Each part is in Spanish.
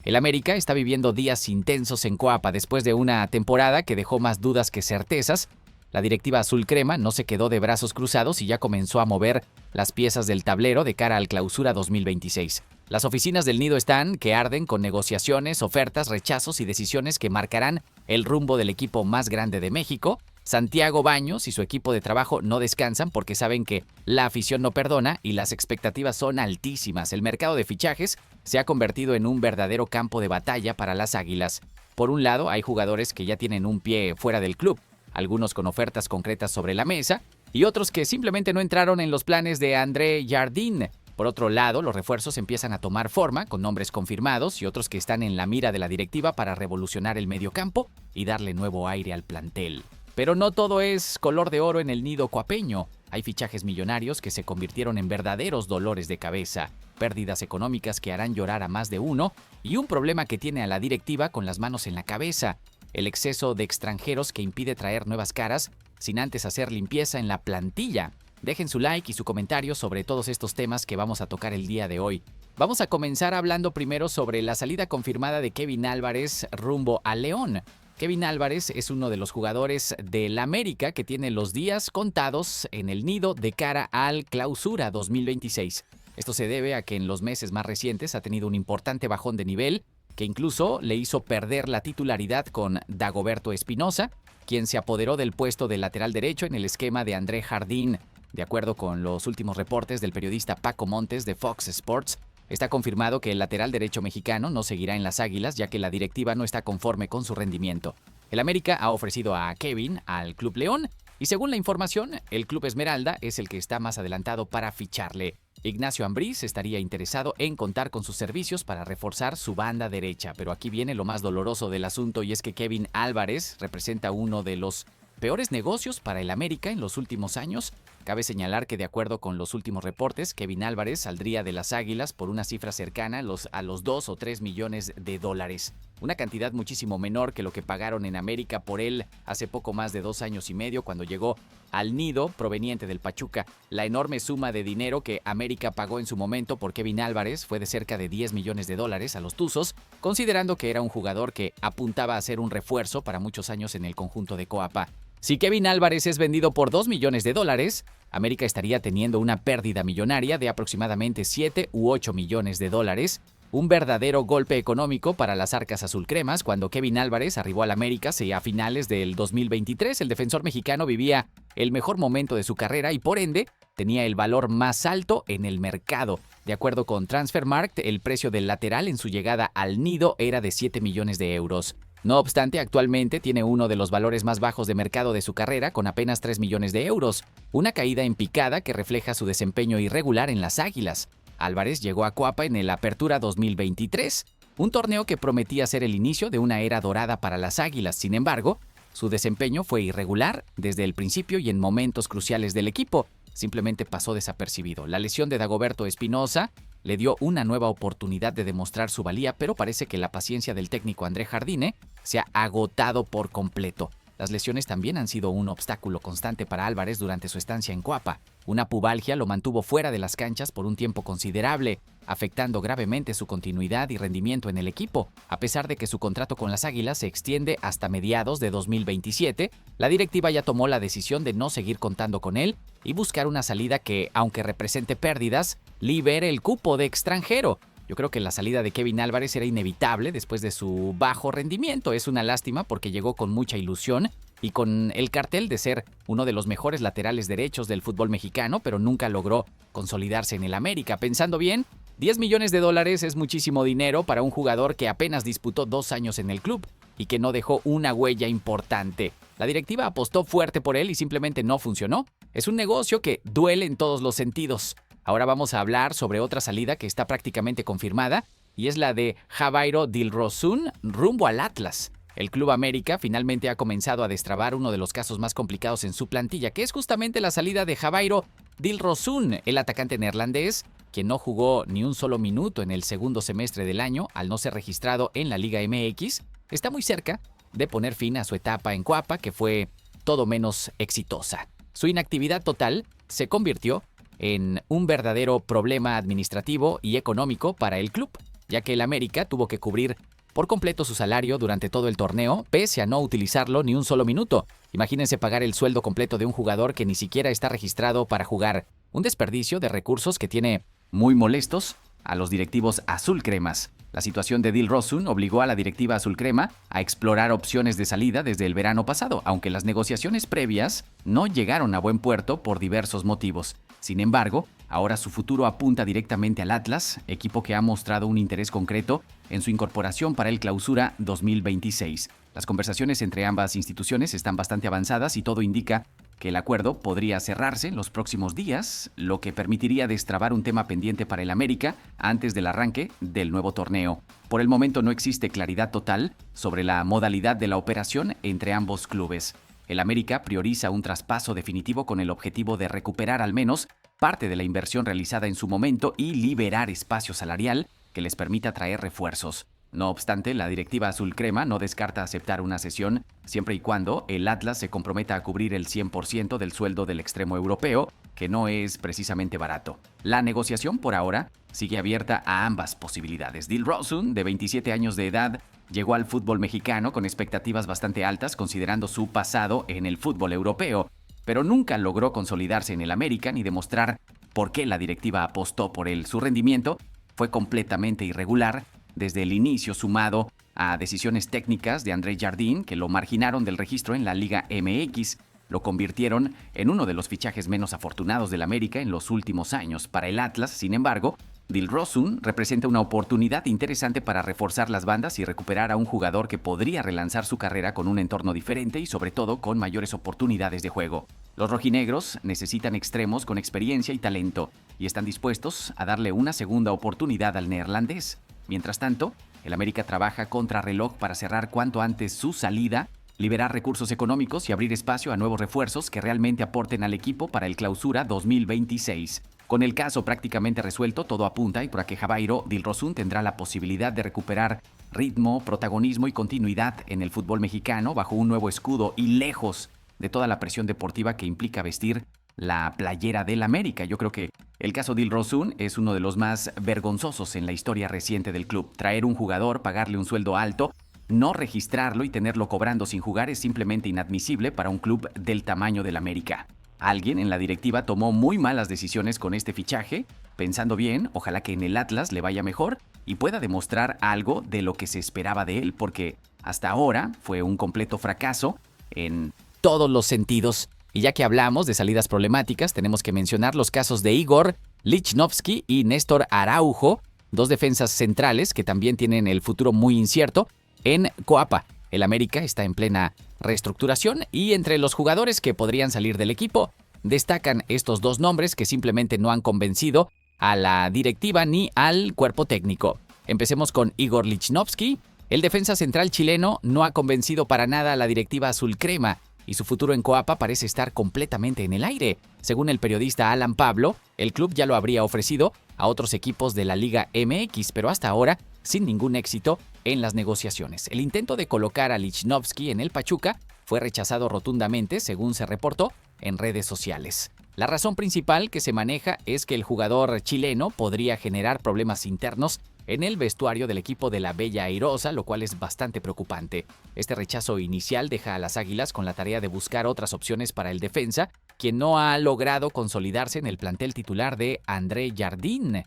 El América está viviendo días intensos en Coapa después de una temporada que dejó más dudas que certezas. La directiva azul crema no se quedó de brazos cruzados y ya comenzó a mover las piezas del tablero de cara al Clausura 2026. Las oficinas del Nido están que arden con negociaciones, ofertas, rechazos y decisiones que marcarán el rumbo del equipo más grande de México. Santiago Baños y su equipo de trabajo no descansan porque saben que la afición no perdona y las expectativas son altísimas. El mercado de fichajes se ha convertido en un verdadero campo de batalla para las Águilas. Por un lado, hay jugadores que ya tienen un pie fuera del club, algunos con ofertas concretas sobre la mesa y otros que simplemente no entraron en los planes de André Jardine. Por otro lado, los refuerzos empiezan a tomar forma con nombres confirmados y otros que están en la mira de la directiva para revolucionar el mediocampo y darle nuevo aire al plantel. Pero no todo es color de oro en el Nido coapeño. Hay fichajes millonarios que se convirtieron en verdaderos dolores de cabeza, pérdidas económicas que harán llorar a más de uno y un problema que tiene a la directiva con las manos en la cabeza: el exceso de extranjeros que impide traer nuevas caras sin antes hacer limpieza en la plantilla. Dejen su like y su comentario sobre todos estos temas que vamos a tocar el día de hoy. Vamos a comenzar hablando primero sobre la salida confirmada de Kevin Álvarez rumbo a León. Kevin Álvarez es uno de los jugadores del América que tiene los días contados en el Nido de cara al Clausura 2026. Esto se debe a que en los meses más recientes ha tenido un importante bajón de nivel que incluso le hizo perder la titularidad con Dagoberto Espinosa, quien se apoderó del puesto de lateral derecho en el esquema de André Jardine. De acuerdo con los últimos reportes del periodista Paco Montes de Fox Sports, está confirmado que el lateral derecho mexicano no seguirá en las Águilas, ya que la directiva no está conforme con su rendimiento. El América ha ofrecido a Kevin al Club León y, según la información, el Club Esmeralda es el que está más adelantado para ficharle. Ignacio Ambriz estaría interesado en contar con sus servicios para reforzar su banda derecha, pero aquí viene lo más doloroso del asunto y es que Kevin Álvarez representa uno de los peores negocios para el América en los últimos años. Cabe señalar que, de acuerdo con los últimos reportes, Kevin Álvarez saldría de las Águilas por una cifra cercana a los 2 o 3 millones de dólares. Una cantidad muchísimo menor que lo que pagaron en América por él hace poco más de 2 años y medio cuando llegó al Nido proveniente del Pachuca. La enorme suma de dinero que América pagó en su momento por Kevin Álvarez fue de cerca de 10 millones de dólares a los Tuzos, considerando que era un jugador que apuntaba a ser un refuerzo para muchos años en el conjunto de Coapa. Si Kevin Álvarez es vendido por 2 millones de dólares, América estaría teniendo una pérdida millonaria de aproximadamente 7 u 8 millones de dólares, un verdadero golpe económico para las arcas azulcremas. Cuando Kevin Álvarez arribó al América a finales del 2023, el defensor mexicano vivía el mejor momento de su carrera y, por ende, tenía el valor más alto en el mercado. De acuerdo con Transfermarkt, el precio del lateral en su llegada al Nido era de 7 millones de euros. No obstante, actualmente tiene uno de los valores más bajos de mercado de su carrera, con apenas 3 millones de euros, una caída en picada que refleja su desempeño irregular en las Águilas. Álvarez llegó a Coapa en el Apertura 2023, un torneo que prometía ser el inicio de una era dorada para las Águilas. Sin embargo, su desempeño fue irregular desde el principio y en momentos cruciales del equipo. Simplemente pasó desapercibido. La lesión de Dagoberto Espinosa le dio una nueva oportunidad de demostrar su valía, pero parece que la paciencia del técnico André Jardine se ha agotado por completo. Las lesiones también han sido un obstáculo constante para Álvarez durante su estancia en Coapa. Una pubalgia lo mantuvo fuera de las canchas por un tiempo considerable, afectando gravemente su continuidad y rendimiento en el equipo. A pesar de que su contrato con las Águilas se extiende hasta mediados de 2027, la directiva ya tomó la decisión de no seguir contando con él y buscar una salida que, aunque represente pérdidas, libere el cupo de extranjero. Yo creo que la salida de Kevin Álvarez era inevitable después de su bajo rendimiento. Es una lástima porque llegó con mucha ilusión y con el cartel de ser uno de los mejores laterales derechos del fútbol mexicano, pero nunca logró consolidarse en el América. Pensando bien, 10 millones de dólares es muchísimo dinero para un jugador que apenas disputó 2 años en el club y que no dejó una huella importante. La directiva apostó fuerte por él y simplemente no funcionó. Es un negocio que duele en todos los sentidos. Ahora vamos a hablar sobre otra salida que está prácticamente confirmada y es la de Javairo Dilrosun rumbo al Atlas. El Club América finalmente ha comenzado a destrabar uno de los casos más complicados en su plantilla, que es justamente la salida de Javairo Dilrosun, el atacante neerlandés, quien no jugó ni un solo minuto en el segundo semestre del año al no ser registrado en la Liga MX. Está muy cerca de poner fin a su etapa en Coapa, que fue todo menos exitosa. Su inactividad total se convirtió en un verdadero problema administrativo y económico para el club. ya que el América tuvo que cubrir por completo su salario durante todo el torneo, pese a no utilizarlo ni un solo minuto. Imagínense pagar el sueldo completo de un jugador que ni siquiera está registrado para jugar. Un desperdicio de recursos que tiene muy molestos a los directivos azulcremas. La situación de Dilrosun obligó a la directiva azulcrema a explorar opciones de salida desde el verano pasado, aunque las negociaciones previas no llegaron a buen puerto por diversos motivos. Sin embargo, ahora su futuro apunta directamente al Atlas, equipo que ha mostrado un interés concreto en su incorporación para el Clausura 2026. Las conversaciones entre ambas instituciones están bastante avanzadas y todo indica que el acuerdo podría cerrarse en los próximos días, lo que permitiría destrabar un tema pendiente para el América antes del arranque del nuevo torneo. Por el momento no existe claridad total sobre la modalidad de la operación entre ambos clubes. El América prioriza un traspaso definitivo con el objetivo de recuperar al menos parte de la inversión realizada en su momento y liberar espacio salarial que les permita traer refuerzos. No obstante, la directiva azulcrema no descarta aceptar una cesión siempre y cuando el Atlas se comprometa a cubrir el 100% del sueldo del extremo europeo, que no es precisamente barato. La negociación, por ahora, sigue abierta a ambas posibilidades. Dilrosun, de 27 años de edad, llegó al fútbol mexicano con expectativas bastante altas considerando su pasado en el fútbol europeo, pero nunca logró consolidarse en el América ni demostrar por qué la directiva apostó por él. Su rendimiento fue completamente irregular desde el inicio, sumado a decisiones técnicas de André Jardín que lo marginaron del registro en la Liga MX. Lo convirtieron en uno de los fichajes menos afortunados del América en los últimos años. Para el Atlas, sin embargo, Dilrosun representa una oportunidad interesante para reforzar las bandas y recuperar a un jugador que podría relanzar su carrera con un entorno diferente y sobre todo con mayores oportunidades de juego. Los rojinegros necesitan extremos con experiencia y talento y están dispuestos a darle una segunda oportunidad al neerlandés. Mientras tanto, el América trabaja contra reloj para cerrar cuanto antes su salida, liberar recursos económicos y abrir espacio a nuevos refuerzos que realmente aporten al equipo para el Clausura 2026. Con el caso prácticamente resuelto, todo apunta y por que Jabairo Dilrosun tendrá la posibilidad de recuperar ritmo, protagonismo y continuidad en el fútbol mexicano bajo un nuevo escudo y lejos de toda la presión deportiva que implica vestir la playera del América. Yo creo que el caso de Dilrosun es uno de los más vergonzosos en la historia reciente del club. Traer un jugador, pagarle un sueldo alto, no registrarlo y tenerlo cobrando sin jugar es simplemente inadmisible para un club del tamaño del América. Alguien en la directiva tomó muy malas decisiones con este fichaje. Pensando bien, ojalá que en el Atlas le vaya mejor y pueda demostrar algo de lo que se esperaba de él, porque hasta ahora fue un completo fracaso en todos los sentidos. Y ya que hablamos de salidas problemáticas, tenemos que mencionar los casos de Igor Lichnowsky y Néstor Araujo, dos defensas centrales que también tienen el futuro muy incierto en Coapa. El América está en plena reestructuración y entre los jugadores que podrían salir del equipo destacan estos dos nombres que simplemente no han convencido a la directiva ni al cuerpo técnico. Empecemos con Igor Lichnowsky. El defensa central chileno no ha convencido para nada a la directiva azulcrema y su futuro en Coapa parece estar completamente en el aire. Según el periodista Alan Pablo, el club ya lo habría ofrecido a otros equipos de la Liga MX, pero hasta ahora sin ningún éxito en las negociaciones. El intento de colocar a Lichnowsky en el Pachuca fue rechazado rotundamente, según se reportó en redes sociales. La razón principal que se maneja es que el jugador chileno podría generar problemas internos en el vestuario del equipo de la Bella Airosa, lo cual es bastante preocupante. Este rechazo inicial deja a las Águilas con la tarea de buscar otras opciones para el defensa, quien no ha logrado consolidarse en el plantel titular de André Jardín.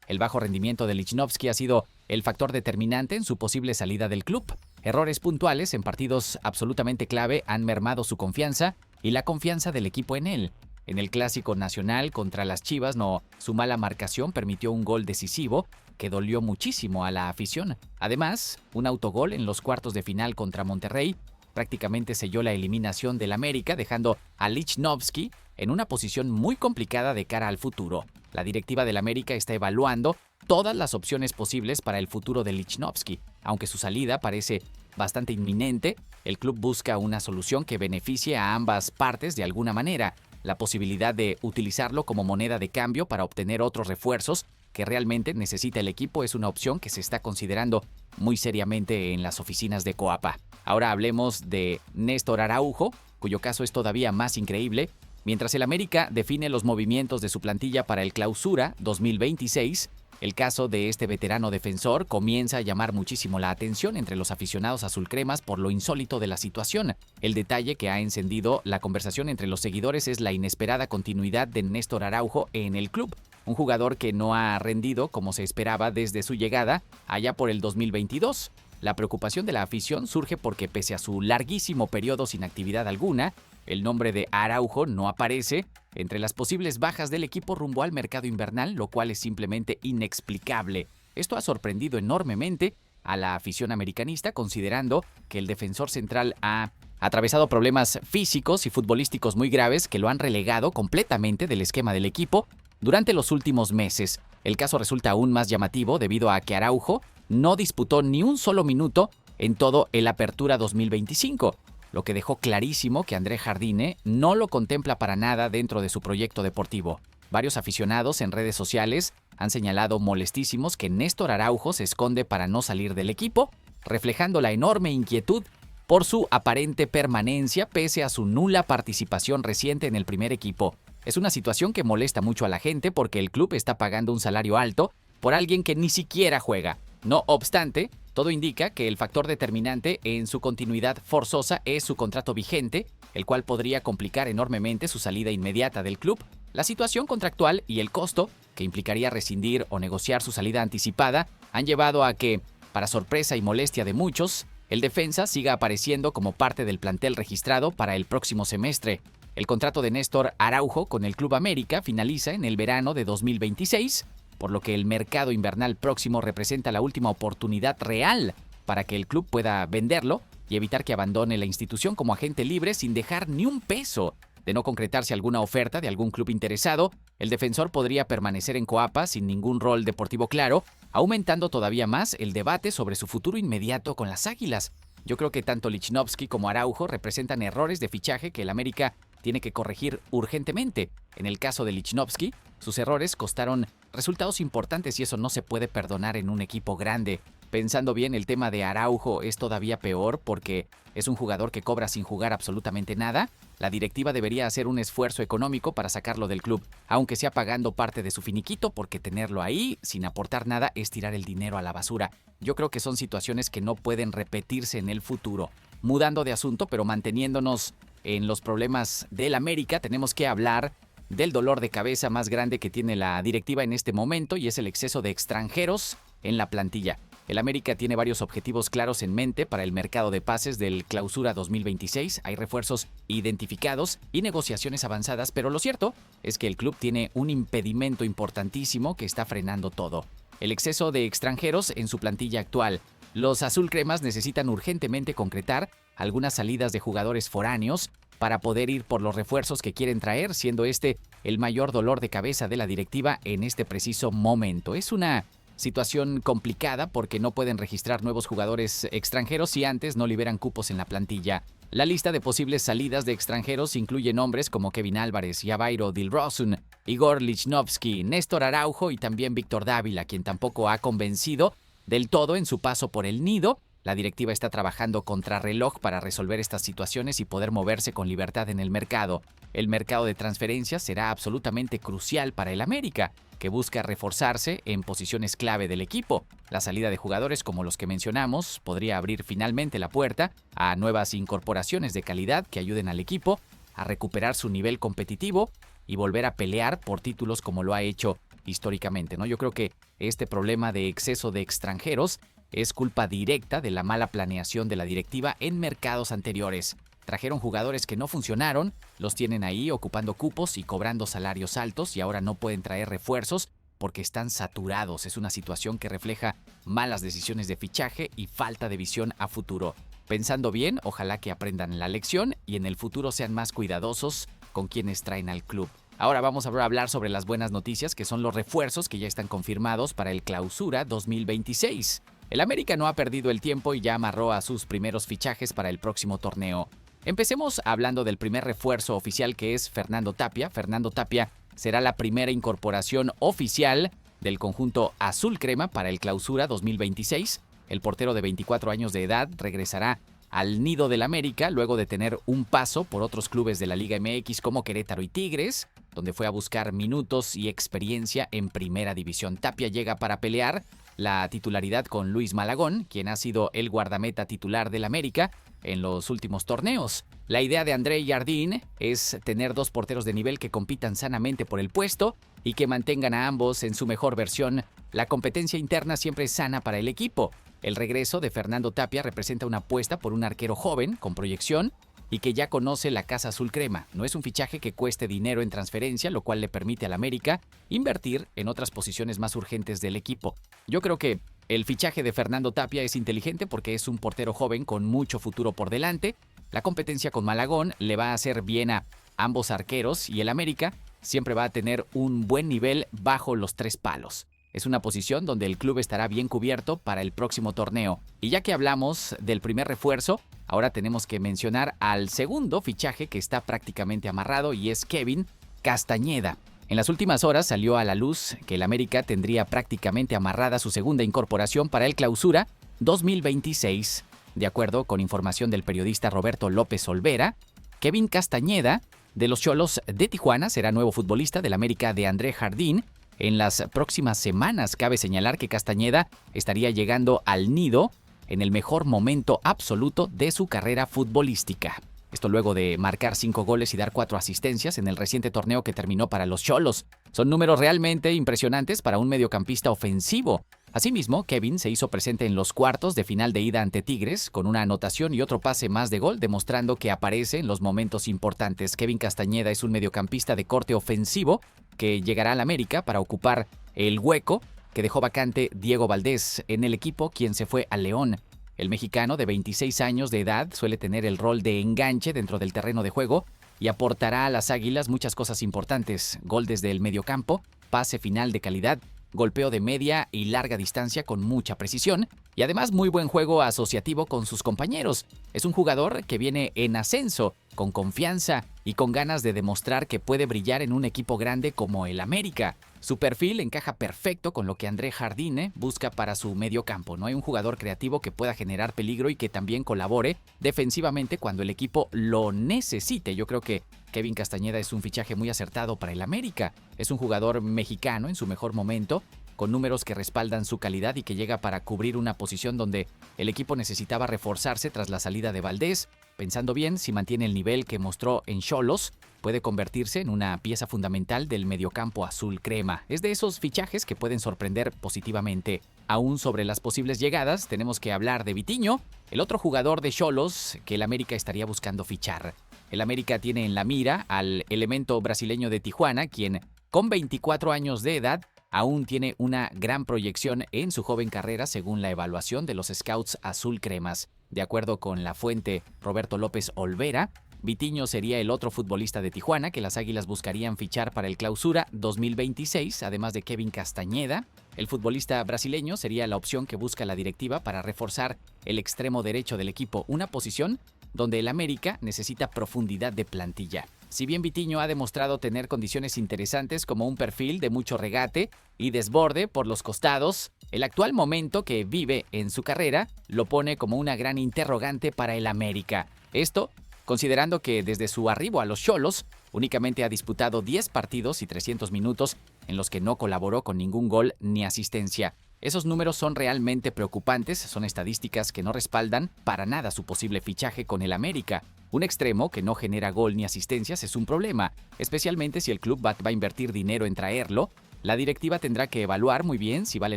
El bajo rendimiento de Lichnowsky ha sido el factor determinante en su posible salida del club. Errores puntuales en partidos absolutamente clave han mermado su confianza y la confianza del equipo en él. En el Clásico Nacional contra las Chivas, su mala marcación permitió un gol decisivo que dolió muchísimo a la afición. Además, un autogol en los cuartos de final contra Monterrey prácticamente selló la eliminación del América, dejando a Lichnowsky en una posición muy complicada de cara al futuro. La directiva del América está evaluando todas las opciones posibles para el futuro de Lichnowsky. Aunque su salida parece bastante inminente, el club busca una solución que beneficie a ambas partes de alguna manera. La posibilidad de utilizarlo como moneda de cambio para obtener otros refuerzos que realmente necesita el equipo es una opción que se está considerando muy seriamente en las oficinas de Coapa. Ahora hablemos de Néstor Araujo, cuyo caso es todavía más increíble. Mientras el América define los movimientos de su plantilla para el Clausura 2026, El caso de este veterano defensor comienza a llamar muchísimo la atención entre los aficionados azulcremas por lo insólito de la situación. El detalle que ha encendido la conversación entre los seguidores es la inesperada continuidad de Néstor Araujo en el club, un jugador que no ha rendido como se esperaba desde su llegada allá por el 2022. La preocupación de la afición surge porque pese a su larguísimo periodo sin actividad alguna, el nombre de Araujo no aparece entre las posibles bajas del equipo rumbo al mercado invernal, lo cual es simplemente inexplicable. Esto ha sorprendido enormemente a la afición americanista, considerando que el defensor central ha atravesado problemas físicos y futbolísticos muy graves que lo han relegado completamente del esquema del equipo durante los últimos meses. El caso resulta aún más llamativo debido a que Araujo no disputó ni un solo minuto en todo el Apertura 2025, lo que dejó clarísimo que André Jardine no lo contempla para nada dentro de su proyecto deportivo. Varios aficionados en redes sociales han señalado molestísimos que Néstor Araujo se esconde para no salir del equipo, reflejando la enorme inquietud por su aparente permanencia pese a su nula participación reciente en el primer equipo. Es una situación que molesta mucho a la gente porque el club está pagando un salario alto por alguien que ni siquiera juega. No obstante, todo indica que el factor determinante en su continuidad forzosa es su contrato vigente, el cual podría complicar enormemente su salida inmediata del club. La situación contractual y el costo que implicaría rescindir o negociar su salida anticipada han llevado a que, para sorpresa y molestia de muchos, el defensa siga apareciendo como parte del plantel registrado para el próximo semestre. El contrato de Néstor Araujo con el Club América finaliza en el verano de 2026, por lo que el mercado invernal próximo representa la última oportunidad real para que el club pueda venderlo y evitar que abandone la institución como agente libre sin dejar ni un peso. De no concretarse alguna oferta de algún club interesado, el defensor podría permanecer en Coapa sin ningún rol deportivo claro, aumentando todavía más el debate sobre su futuro inmediato con las Águilas. Yo creo que tanto Lichnowsky como Araujo representan errores de fichaje que el América tiene que corregir urgentemente. En el caso de Lichnowsky, sus errores costaron resultados importantes y eso no se puede perdonar en un equipo grande. Pensando bien, el tema de Araujo es todavía peor porque es un jugador que cobra sin jugar absolutamente nada. La directiva debería hacer un esfuerzo económico para sacarlo del club, aunque sea pagando parte de su finiquito, porque tenerlo ahí sin aportar nada es tirar el dinero a la basura. Yo creo que son situaciones que no pueden repetirse en el futuro. Mudando de asunto, pero manteniéndonos en los problemas del América, tenemos que hablar del dolor de cabeza más grande que tiene la directiva en este momento y es el exceso de extranjeros en la plantilla. El América tiene varios objetivos claros en mente para el mercado de pases del Clausura 2026. Hay refuerzos identificados y negociaciones avanzadas, pero lo cierto es que el club tiene un impedimento importantísimo que está frenando todo: el exceso de extranjeros en su plantilla actual. Los azulcremas necesitan urgentemente concretar algunas salidas de jugadores foráneos para poder ir por los refuerzos que quieren traer, siendo este el mayor dolor de cabeza de la directiva en este preciso momento. Es una situación complicada porque no pueden registrar nuevos jugadores extranjeros si antes no liberan cupos en la plantilla. La lista de posibles salidas de extranjeros incluye nombres como Kevin Álvarez, Javairo Dilrosun, Igor Lichnowsky, Néstor Araujo y también Víctor Dávila, quien tampoco ha convencido del todo en su paso por el nido. La directiva está trabajando contrarreloj para resolver estas situaciones y poder moverse con libertad en el mercado. El mercado de transferencias será absolutamente crucial para el América, que busca reforzarse en posiciones clave del equipo. La salida de jugadores como los que mencionamos podría abrir finalmente la puerta a nuevas incorporaciones de calidad que ayuden al equipo a recuperar su nivel competitivo y volver a pelear por títulos como lo ha hecho históricamente, ¿no? Yo creo que este problema de exceso de extranjeros es culpa directa de la mala planeación de la directiva en mercados anteriores. Trajeron jugadores que no funcionaron, los tienen ahí ocupando cupos y cobrando salarios altos y ahora no pueden traer refuerzos porque están saturados. Es una situación que refleja malas decisiones de fichaje y falta de visión a futuro. Pensando bien, ojalá que aprendan la lección y en el futuro sean más cuidadosos con quienes traen al club. Ahora vamos a hablar sobre las buenas noticias, que son los refuerzos que ya están confirmados para el Clausura 2026. El América no ha perdido el tiempo y ya amarró a sus primeros fichajes para el próximo torneo. Empecemos hablando del primer refuerzo oficial, que es Fernando Tapia. Fernando Tapia será la primera incorporación oficial del conjunto azul crema para el Clausura 2026. El portero de 24 años de edad regresará al nido del América luego de tener un paso por otros clubes de la Liga MX como Querétaro y Tigres, donde fue a buscar minutos y experiencia en Primera División. Tapia llega para pelear la titularidad con Luis Malagón, quien ha sido el guardameta titular del América en los últimos torneos. La idea de André Jardín es tener dos porteros de nivel que compitan sanamente por el puesto y que mantengan a ambos en su mejor versión. La competencia interna siempre es sana para el equipo. El regreso de Fernando Tapia representa una apuesta por un arquero joven, con proyección, y que ya conoce la Casa Azul Crema. No es un fichaje que cueste dinero en transferencia, lo cual le permite al América invertir en otras posiciones más urgentes del equipo. Yo creo que el fichaje de Fernando Tapia es inteligente porque es un portero joven con mucho futuro por delante. La competencia con Malagón le va a hacer bien a ambos arqueros y el América siempre va a tener un buen nivel bajo los 3 palos. Es una posición donde el club estará bien cubierto para el próximo torneo. Y ya que hablamos del primer refuerzo, ahora tenemos que mencionar al segundo fichaje que está prácticamente amarrado y es Kevin Castañeda. En las últimas horas salió a la luz que el América tendría prácticamente amarrada su segunda incorporación para el Clausura 2026. De acuerdo con información del periodista Roberto López Olvera, Kevin Castañeda de los Xolos de Tijuana será nuevo futbolista del América de André Jardín. En las próximas semanas cabe señalar que Castañeda estaría llegando al nido en el mejor momento absoluto de su carrera futbolística. Esto luego de marcar 5 goles y dar 4 asistencias en el reciente torneo que terminó para los Xolos. Son números realmente impresionantes para un mediocampista ofensivo. Asimismo, Kevin se hizo presente en los cuartos de final de ida ante Tigres con una anotación y otro pase más de gol, demostrando que aparece en los momentos importantes. Kevin Castañeda es un mediocampista de corte ofensivo que llegará al América para ocupar el hueco que dejó vacante Diego Valdés en el equipo, quien se fue al León. El mexicano de 26 años de edad suele tener el rol de enganche dentro del terreno de juego y aportará a las Águilas muchas cosas importantes: gol desde el mediocampo, pase final de calidad, golpeo de media y larga distancia con mucha precisión y además muy buen juego asociativo con sus compañeros. Es un jugador que viene en ascenso, con confianza y con ganas de demostrar que puede brillar en un equipo grande como el América. Su perfil encaja perfecto con lo que André Jardín busca para su medio campo. No hay un jugador creativo que pueda generar peligro y que también colabore defensivamente cuando el equipo lo necesite. Yo creo que Kevin Castañeda es un fichaje muy acertado para el América. Es un jugador mexicano en su mejor momento, con números que respaldan su calidad y que llega para cubrir una posición donde el equipo necesitaba reforzarse tras la salida de Valdés. Pensando bien, si mantiene el nivel que mostró en Xolos, puede convertirse en una pieza fundamental del mediocampo azul crema. Es de esos fichajes que pueden sorprender positivamente. Aún sobre las posibles llegadas, tenemos que hablar de Vitinho, el otro jugador de Xolos que el América estaría buscando fichar. El América tiene en la mira al elemento brasileño de Tijuana, quien, con 24 años de edad, aún tiene una gran proyección en su joven carrera según la evaluación de los scouts azul cremas. De acuerdo con la fuente Roberto López Olvera, Vitinho sería el otro futbolista de Tijuana que las Águilas buscarían fichar para el Clausura 2026, además de Kevin Castañeda. El futbolista brasileño sería la opción que busca la directiva para reforzar el extremo derecho del equipo, una posición donde el América necesita profundidad de plantilla. Si bien Vitinho ha demostrado tener condiciones interesantes como un perfil de mucho regate y desborde por los costados, el actual momento que vive en su carrera lo pone como una gran interrogante para el América. Esto considerando que desde su arribo a los Xolos únicamente ha disputado 10 partidos y 300 minutos en los que no colaboró con ningún gol ni asistencia. Esos números son realmente preocupantes, son estadísticas que no respaldan para nada su posible fichaje con el América. Un extremo que no genera gol ni asistencias es un problema, especialmente si el club va a invertir dinero en traerlo. La directiva tendrá que evaluar muy bien si vale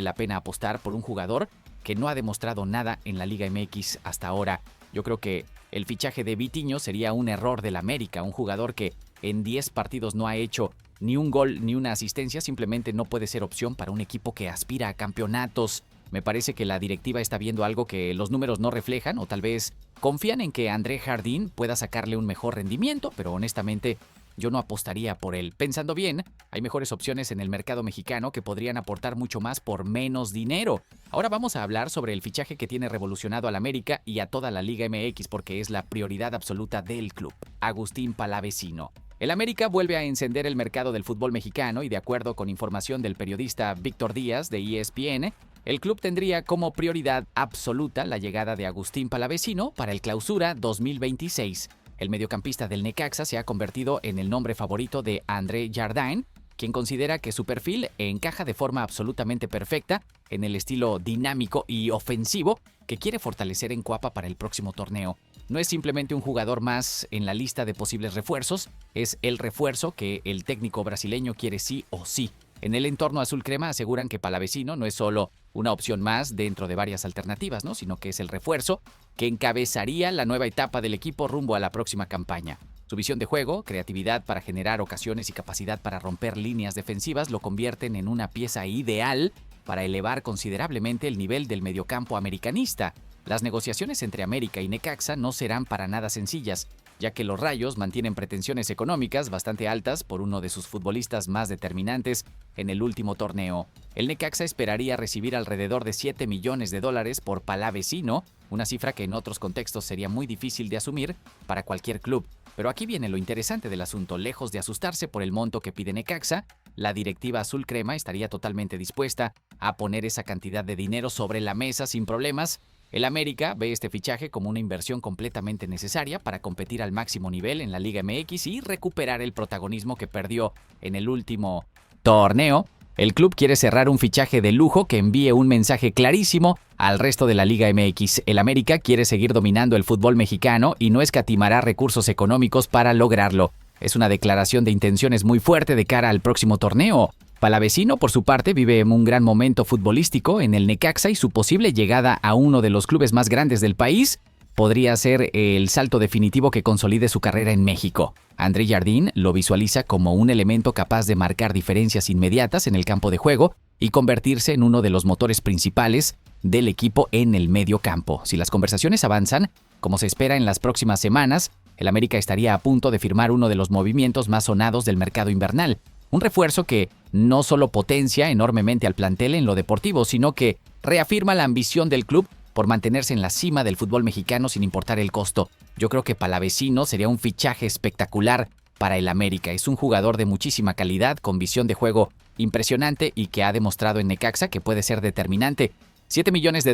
la pena apostar por un jugador que no ha demostrado nada en la Liga MX hasta ahora. Yo creo que el fichaje de Vitinho sería un error del América, un jugador que en 10 partidos no ha hecho ni un gol ni una asistencia, simplemente no puede ser opción para un equipo que aspira a campeonatos. Me parece que la directiva está viendo algo que los números no reflejan o tal vez confían en que André Jardín pueda sacarle un mejor rendimiento, pero honestamente yo no apostaría por él. Pensando bien, hay mejores opciones en el mercado mexicano que podrían aportar mucho más por menos dinero. Ahora vamos a hablar sobre el fichaje que tiene revolucionado al América y a toda la Liga MX porque es la prioridad absoluta del club: Agustín Palavecino. El América vuelve a encender el mercado del fútbol mexicano y de acuerdo con información del periodista Víctor Díaz de ESPN, El club tendría como prioridad absoluta la llegada de Agustín Palavecino para el Clausura 2026. El mediocampista del Necaxa se ha convertido en el nombre favorito de André Jardine, quien considera que su perfil encaja de forma absolutamente perfecta en el estilo dinámico y ofensivo que quiere fortalecer en Cuapa para el próximo torneo. No es simplemente un jugador más en la lista de posibles refuerzos, es el refuerzo que el técnico brasileño quiere sí o sí. En el entorno azul crema aseguran que Palavecino no es solo una opción más dentro de varias alternativas, ¿no? Sino que es el refuerzo que encabezaría la nueva etapa del equipo rumbo a la próxima campaña. Su visión de juego, creatividad para generar ocasiones y capacidad para romper líneas defensivas lo convierten en una pieza ideal para elevar considerablemente el nivel del mediocampo americanista. Las negociaciones entre América y Necaxa no serán para nada sencillas, ya que los Rayos mantienen pretensiones económicas bastante altas por uno de sus futbolistas más determinantes en el último torneo. El Necaxa esperaría recibir alrededor de $7 millones por Palavecino, una cifra que en otros contextos sería muy difícil de asumir para cualquier club. Pero aquí viene lo interesante del asunto. Lejos de asustarse por el monto que pide Necaxa, la directiva azul crema estaría totalmente dispuesta a poner esa cantidad de dinero sobre la mesa sin problemas. El América ve este fichaje como una inversión completamente necesaria para competir al máximo nivel en la Liga MX y recuperar el protagonismo que perdió en el último torneo. El club quiere cerrar un fichaje de lujo que envíe un mensaje clarísimo al resto de la Liga MX. El América quiere seguir dominando el fútbol mexicano y no escatimará recursos económicos para lograrlo. Es una declaración de intenciones muy fuerte de cara al próximo torneo. Palavecino, por su parte, vive un gran momento futbolístico en el Necaxa y su posible llegada a uno de los clubes más grandes del país podría ser el salto definitivo que consolide su carrera en México. André Jardine lo visualiza como un elemento capaz de marcar diferencias inmediatas en el campo de juego y convertirse en uno de los motores principales del equipo en el medio campo. Si las conversaciones avanzan, como se espera en las próximas semanas, el América estaría a punto de firmar uno de los movimientos más sonados del mercado invernal. Un refuerzo que no solo potencia enormemente al plantel en lo deportivo, sino que reafirma la ambición del club por mantenerse en la cima del fútbol mexicano sin importar el costo. Yo creo que Palavecino sería un fichaje espectacular para el América. Es un jugador de muchísima calidad, con visión de juego impresionante y que ha demostrado en Necaxa que puede ser determinante. $7 millones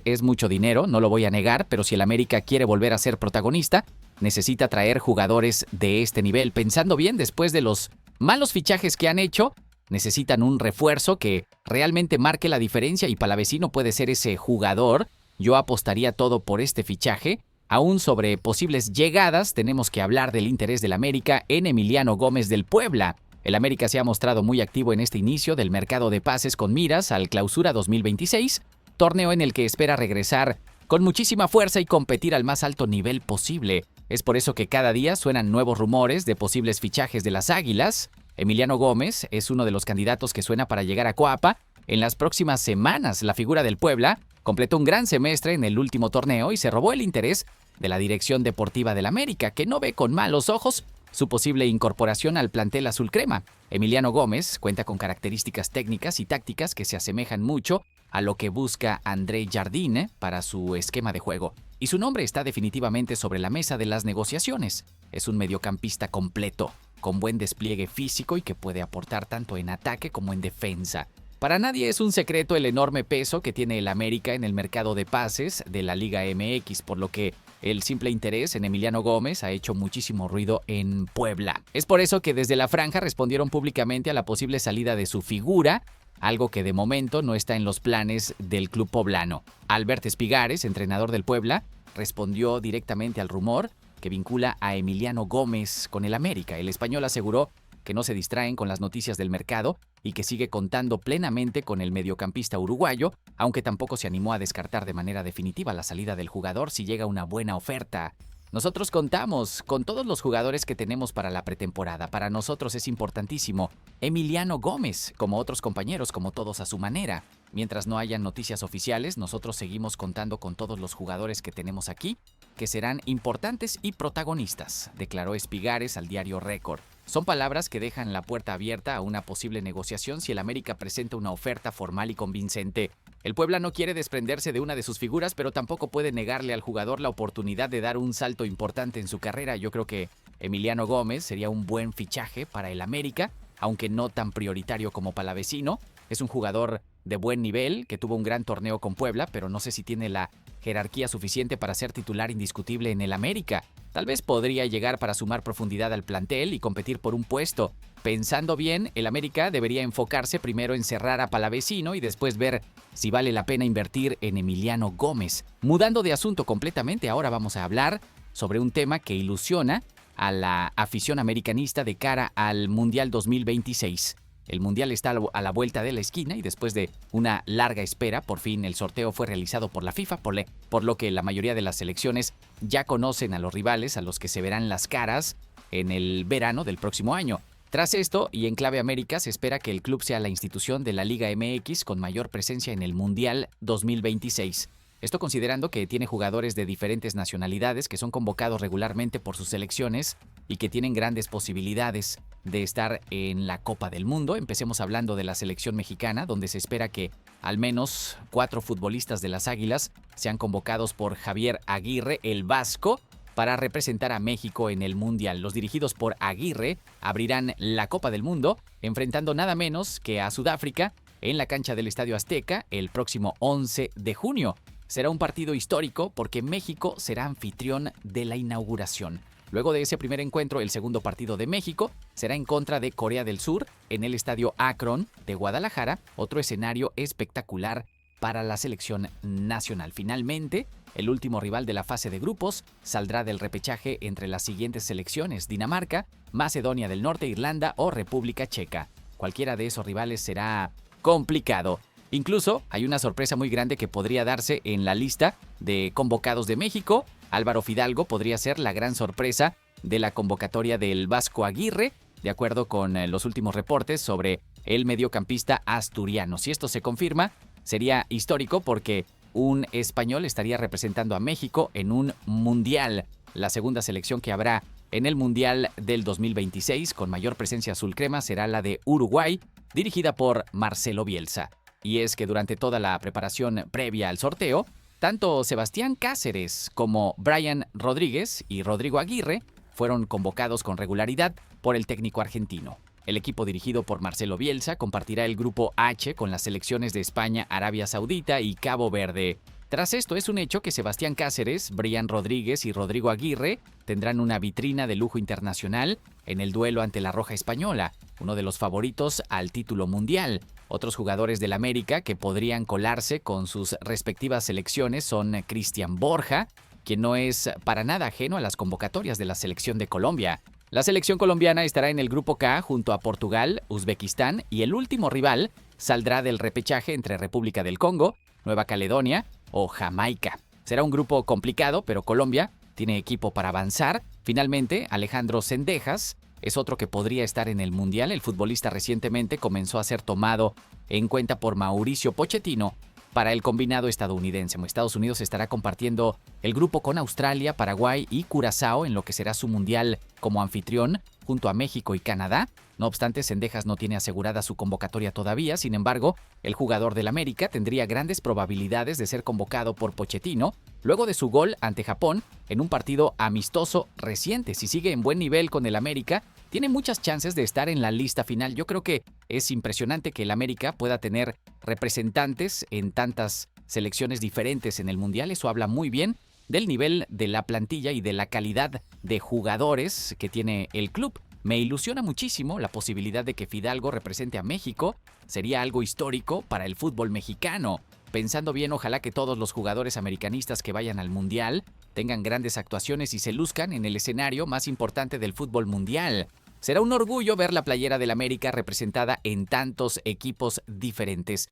es mucho dinero, no lo voy a negar, pero si el América quiere volver a ser protagonista, necesita traer jugadores de este nivel. Pensando bien, después de los malos fichajes que han hecho, necesitan un refuerzo que realmente marque la diferencia y Palavecino puede ser ese jugador. Yo apostaría todo por este fichaje. Aún sobre posibles llegadas, tenemos que hablar del interés del América en Emiliano Gómez del Puebla. El América se ha mostrado muy activo en este inicio del mercado de pases con miras al Clausura 2026, torneo en el que espera regresar con muchísima fuerza y competir al más alto nivel posible. Es por eso que cada día suenan nuevos rumores de posibles fichajes de las Águilas. Emiliano Gómez es uno de los candidatos que suena para llegar a Coapa. En las próximas semanas, la figura del Puebla completó un gran semestre en el último torneo y se robó el interés de la dirección deportiva del América, que no ve con malos ojos su posible incorporación al plantel azul crema. Emiliano Gómez cuenta con características técnicas y tácticas que se asemejan mucho a lo que busca André Jardine para su esquema de juego. Y su nombre está definitivamente sobre la mesa de las negociaciones. Es un mediocampista completo, con buen despliegue físico y que puede aportar tanto en ataque como en defensa. Para nadie es un secreto el enorme peso que tiene el América en el mercado de pases de la Liga MX, por lo que el simple interés en Emiliano Gómez ha hecho muchísimo ruido en Puebla. Es por eso que desde la franja respondieron públicamente a la posible salida de su figura, algo que de momento no está en los planes del club poblano. Albert Espigares, entrenador del Puebla, respondió directamente al rumor que vincula a Emiliano Gómez con el América. El español aseguró que no se distraen con las noticias del mercado y que sigue contando plenamente con el mediocampista uruguayo, aunque tampoco se animó a descartar de manera definitiva la salida del jugador si llega una buena oferta. Nosotros contamos con todos los jugadores que tenemos para la pretemporada. Para nosotros es importantísimo Emiliano Gómez, como otros compañeros, como todos a su manera. Mientras no hayan noticias oficiales, nosotros seguimos contando con todos los jugadores que tenemos aquí, que serán importantes y protagonistas, declaró Espigares al diario Récord. Son palabras que dejan la puerta abierta a una posible negociación si el América presenta una oferta formal y convincente. El Puebla no quiere desprenderse de una de sus figuras, pero tampoco puede negarle al jugador la oportunidad de dar un salto importante en su carrera. Yo creo que Emiliano Gómez sería un buen fichaje para el América, aunque no tan prioritario como Palavecino. Es un jugador de buen nivel, que tuvo un gran torneo con Puebla, pero no sé si tiene la jerarquía suficiente para ser titular indiscutible en el América. Tal vez podría llegar para sumar profundidad al plantel y competir por un puesto. Pensando bien, el América debería enfocarse primero en cerrar a Palavecino y después ver si vale la pena invertir en Emiliano Gómez. Mudando de asunto completamente, ahora vamos a hablar sobre un tema que ilusiona a la afición americanista de cara al Mundial 2026. El Mundial está a la vuelta de la esquina y después de una larga espera, por fin el sorteo fue realizado por la FIFA, por lo que la mayoría de las selecciones ya conocen a los rivales a los que se verán las caras en el verano del próximo año. Tras esto, y en clave América, se espera que el club sea la institución de la Liga MX con mayor presencia en el Mundial 2026. Esto considerando que tiene jugadores de diferentes nacionalidades que son convocados regularmente por sus selecciones y que tienen grandes posibilidades de estar en la Copa del Mundo. Empecemos hablando de la selección mexicana, donde se espera que al menos 4 futbolistas de las Águilas sean convocados por Javier Aguirre, el vasco, para representar a México en el Mundial. Los dirigidos por Aguirre abrirán la Copa del Mundo, enfrentando nada menos que a Sudáfrica en la cancha del Estadio Azteca el próximo 11 de junio. Será un partido histórico porque México será anfitrión de la inauguración. Luego de ese primer encuentro, el segundo partido de México será en contra de Corea del Sur en el Estadio Akron de Guadalajara, otro escenario espectacular para la selección nacional. Finalmente, el último rival de la fase de grupos saldrá del repechaje entre las siguientes selecciones: Dinamarca, Macedonia del Norte, Irlanda o República Checa. Cualquiera de esos rivales será complicado. Incluso hay una sorpresa muy grande que podría darse en la lista de convocados de México. Álvaro Fidalgo podría ser la gran sorpresa de la convocatoria del Vasco Aguirre, de acuerdo con los últimos reportes sobre el mediocampista asturiano. Si esto se confirma, sería histórico porque un español estaría representando a México en un mundial, la segunda selección que habrá en el Mundial del 2026 con mayor presencia azulcrema será la de Uruguay, dirigida por Marcelo Bielsa. Y es que durante toda la preparación previa al sorteo, tanto Sebastián Cáceres como Brian Rodríguez y Rodrigo Aguirre fueron convocados con regularidad por el técnico argentino. El equipo dirigido por Marcelo Bielsa compartirá el grupo H con las selecciones de España, Arabia Saudita y Cabo Verde. Tras esto, es un hecho que Sebastián Cáceres, Brian Rodríguez y Rodrigo Aguirre tendrán una vitrina de lujo internacional en el duelo ante la Roja Española, uno de los favoritos al título mundial. Otros jugadores del América que podrían colarse con sus respectivas selecciones son Cristian Borja, quien no es para nada ajeno a las convocatorias de la selección de Colombia. La selección colombiana estará en el grupo K junto a Portugal, Uzbekistán y el último rival saldrá del repechaje entre República del Congo, Nueva Caledonia o Jamaica. Será un grupo complicado, pero Colombia tiene equipo para avanzar. Finalmente, Alejandro Zendejas es otro que podría estar en el Mundial. El futbolista recientemente comenzó a ser tomado en cuenta por Mauricio Pochettino para el combinado estadounidense. Estados Unidos estará compartiendo el grupo con Australia, Paraguay y Curazao en lo que será su Mundial como anfitrión junto a México y Canadá. No obstante, Zendejas no tiene asegurada su convocatoria todavía. Sin embargo, el jugador del América tendría grandes probabilidades de ser convocado por Pochettino luego de su gol ante Japón en un partido amistoso reciente. Si sigue en buen nivel con el América, tiene muchas chances de estar en la lista final. Yo creo que es impresionante que el América pueda tener representantes en tantas selecciones diferentes en el Mundial. Eso habla muy bien del nivel de la plantilla y de la calidad de jugadores que tiene el club. Me ilusiona muchísimo la posibilidad de que Fidalgo represente a México. Sería algo histórico para el fútbol mexicano. Pensando bien, ojalá que todos los jugadores americanistas que vayan al Mundial tengan grandes actuaciones y se luzcan en el escenario más importante del fútbol mundial. Será un orgullo ver la playera del América representada en tantos equipos diferentes.